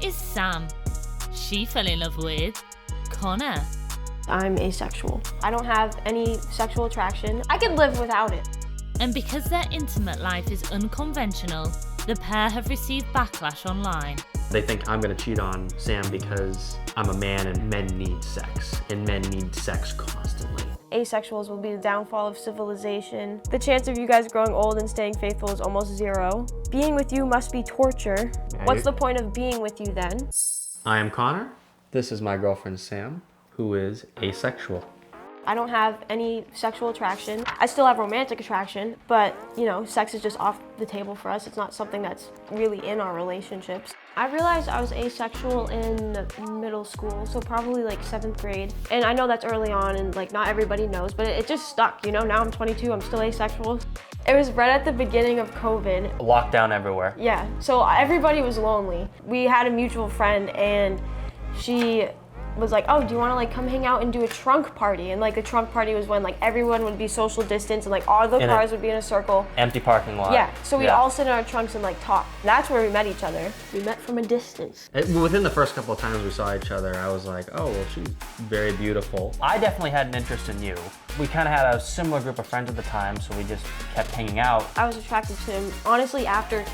is Sam. She fell in love with Conor. I'm asexual. I don't have any sexual attraction. I could live without it. And because their intimate life is unconventional, the pair have received backlash online. They think I'm gonna cheat on Sam because I'm a man and men need sex, and men need sex constantly. Asexuals will be the downfall of civilization. The chance of you guys growing old and staying faithful is almost zero. Being with you must be torture. What's the point of being with you then? I am Connor. This is my girlfriend Sam, who is asexual. I don't have any sexual attraction. I still have romantic attraction, but you know, sex is just off the table for us. It's not something that's really in our relationships. I realized I was asexual in middle school, so probably like 7th grade. And I know that's early on and like not everybody knows, but it just stuck, you know? Now I'm 22, I'm still asexual. It was right at the beginning of COVID. Lockdown everywhere. Yeah, so everybody was lonely. We had a mutual friend and she was like, oh, do you want to like come hang out and do a trunk party? And like the trunk party was when like everyone would be social distance and like all the cars would be in a circle. Empty parking lot. Yeah, so we'd all sit in our trunks and like talk. That's where we met each other. We met from a distance. Within the first couple of times we saw each other, I was like, oh, well, she's very beautiful. I definitely had an interest in you. We kind of had a similar group of friends at the time, so we just kept hanging out. I was attracted to him, honestly, after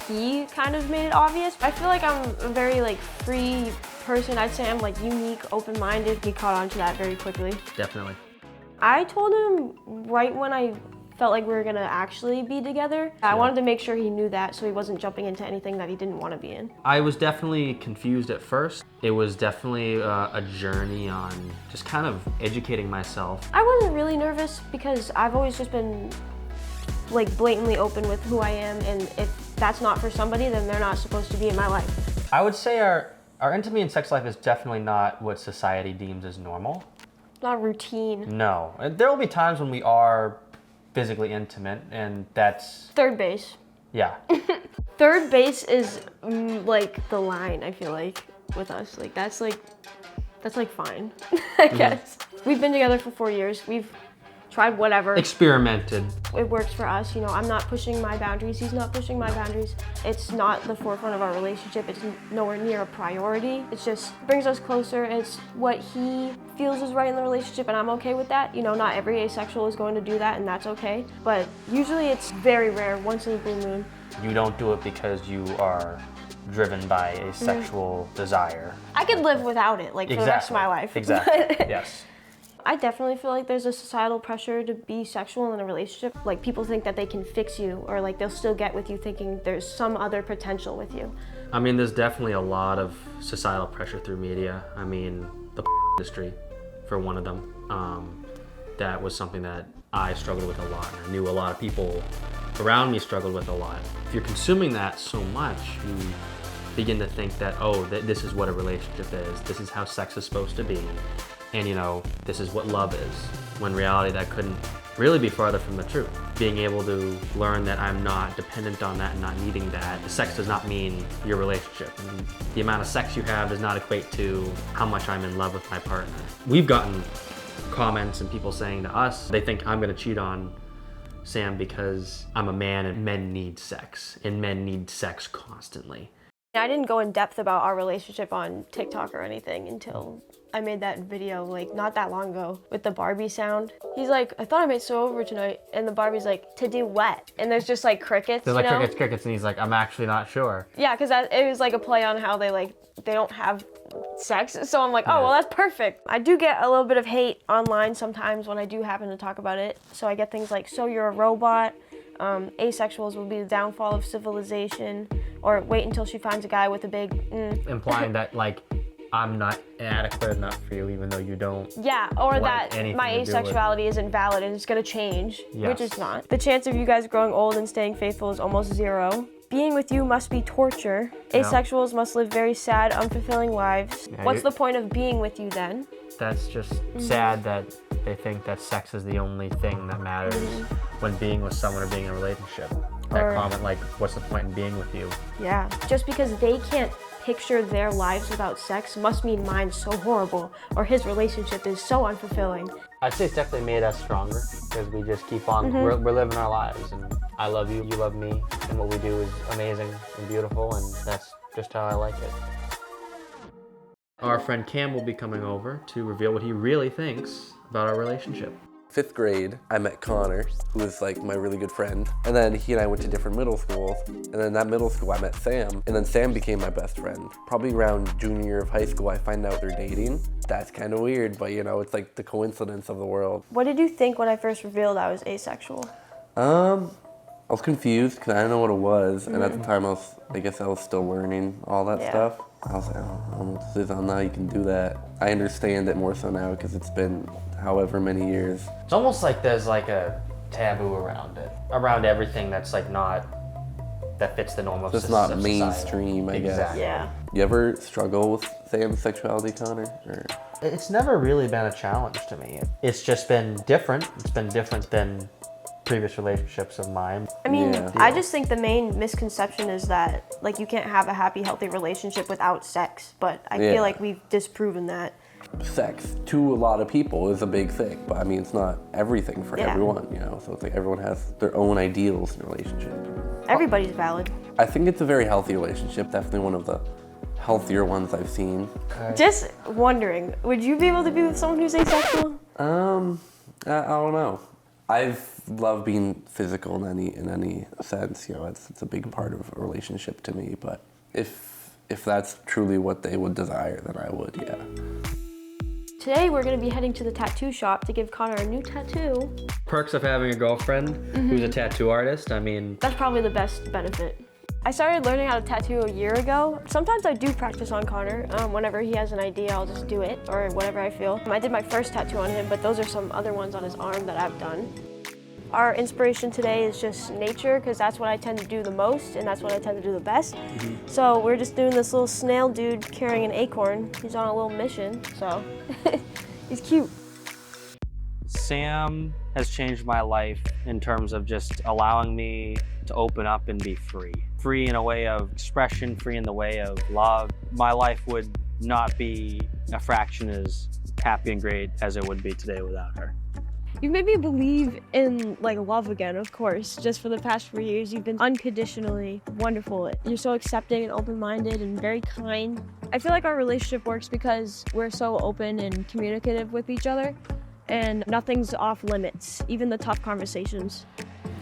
he kind of made it obvious. I feel like I'm a very like free person. I'd say I'm like unique, open-minded. He caught on to that very quickly. Definitely. I told him right when I felt like we were gonna actually be together. I wanted to make sure he knew that so he wasn't jumping into anything that he didn't want to be in. I was definitely confused at first. It was definitely a journey on just kind of educating myself. I wasn't really nervous because I've always just been like blatantly open with who I am, and if that's not for somebody, then they're not supposed to be in my life. I would say our intimacy and sex life is definitely not what society deems as normal. Not routine. No. There will be times when we are physically intimate, and that's... Third base. Yeah. Third base is like the line, I feel like, with us. Like that's like fine, I guess. We've been together for 4 years. We've tried whatever. Experimented. It works for us, you know, I'm not pushing my boundaries, he's not pushing my boundaries. It's not the forefront of our relationship, it's nowhere near a priority. It just brings us closer, it's what he feels is right in the relationship, and I'm okay with that. You know, not every asexual is going to do that, and that's okay. But usually it's very rare, once in a blue moon. You don't do it because you are driven by a sexual desire. I could live without it, like, for the rest of my life. Exactly, yes. I definitely feel like there's a societal pressure to be sexual in a relationship. Like people think that they can fix you, or like they'll still get with you thinking there's some other potential with you. I mean, there's definitely a lot of societal pressure through media. I mean, the industry, for one of them. That was something that I struggled with a lot, and I knew a lot of people around me struggled with a lot. If you're consuming that so much, you begin to think that, oh, this is what a relationship is. This is how sex is supposed to be. And you know, this is what love is. When in reality, that couldn't really be farther from the truth. Being able to learn that I'm not dependent on that and not needing that. Sex does not mean your relationship. And the amount of sex you have does not equate to how much I'm in love with my partner. We've gotten comments and people saying to us, they think I'm gonna cheat on Sam because I'm a man and men need sex, and men need sex constantly. I didn't go in depth about our relationship on TikTok or anything until I made that video like not that long ago with the Barbie sound. He's like, I thought I made so over tonight, and the Barbie's like, to do what? And there's just like crickets. There's like crickets, and he's like, I'm actually not sure. Yeah, because it was like a play on how they don't have sex. So I'm like, oh, well, that's perfect. I do get a little bit of hate online sometimes when I do happen to talk about it. So I get things like, so you're a robot. Asexuals will be the downfall of civilization, or wait until she finds a guy with a big Implying that like I'm not adequate enough for you, even though you don't. Yeah, or like that my asexuality isn't valid and it's gonna change, yes. Which it's not. The chance of you guys growing old and staying faithful is almost zero. Being with you must be torture. Asexuals must live very sad, unfulfilling lives. What's the point of being with you then? That's just sad that they think that sex is the only thing that matters when being with someone or being in a relationship. That comment like, what's the point in being with you? Yeah, just because they can't picture their lives without sex must mean mine's so horrible, or his relationship is so unfulfilling. I'd say it's definitely made us stronger because we just keep on, we're living our lives, and I love you, you love me, and what we do is amazing and beautiful, and that's just how I like it. Our friend Cam will be coming over to reveal what he really thinks about our relationship. 5th grade, I met Conor, who was like my really good friend. And then he and I went to different middle schools. And then that middle school, I met Sam. And then Sam became my best friend. Probably around junior year of high school, I find out they're dating. That's kind of weird, but you know, it's like the coincidence of the world. What did you think when I first revealed I was asexual? I was confused because I didn't know what it was. And at the time, I guess I was still learning all that stuff. I was like, oh, I don't know what this is. I don't know how you can do that. I understand it more so now because it's been however many years. It's almost like there's like a taboo around it, around everything that's like not, that fits the norm of It's society. not mainstream, I guess. Exactly. Yeah. You ever struggle with Sam's sexuality, Conor? Or? It's never really been a challenge to me. It's just been different. It's been different than previous relationships of mine. I mean, Yeah. I just think the main misconception is that like you can't have a happy, healthy relationship without sex. But I Yeah. feel like we've disproven that. Sex to a lot of people is a big thing, but I mean, it's not everything for Yeah. everyone, you know? So it's like everyone has their own ideals in a relationship. Everybody's valid. I think it's a very healthy relationship, definitely one of the healthier ones I've seen. Just wondering, would you be able to be with someone who's asexual? I don't know. I've loved being physical in any sense, you know, it's a big part of a relationship to me, but if that's truly what they would desire, then I would, yeah. Today we're going to be heading to the tattoo shop to give Connor a new tattoo. Perks of having a girlfriend who's a tattoo artist. I mean, That's probably the best benefit. I started learning how to tattoo a year ago. Sometimes I do practice on Connor. Whenever he has an idea, I'll just do it, or whatever I feel. I did my first tattoo on him, but those are some other ones on his arm that I've done. Our inspiration today is just nature, because that's what I tend to do the most, and that's what I tend to do the best. So we're just doing this little snail dude carrying an acorn. He's on a little mission, so he's cute. Sam has changed my life in terms of just allowing me to open up and be free. Free in a way of expression, free in the way of love. My life would not be a fraction as happy and great as it would be today without her. You made me believe in like love again, of course. Just for the past 4 years, you've been unconditionally wonderful. You're so accepting and open-minded and very kind. I feel like our relationship works because we're so open and communicative with each other, and nothing's off limits, even the tough conversations.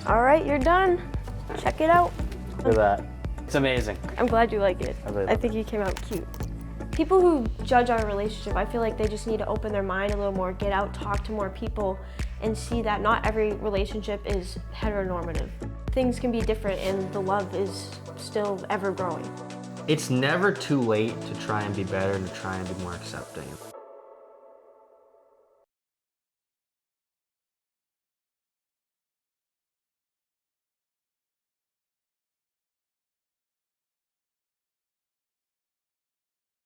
All right, you're done. Check it out. Look at that. It's amazing. I'm glad you like it. I really I love think you came out cute. People who judge our relationship, I feel like they just need to open their mind a little more, get out, talk to more people, and see that not every relationship is heteronormative. Things can be different, and the love is still ever growing. It's never too late to try and be better and to try and be more accepting.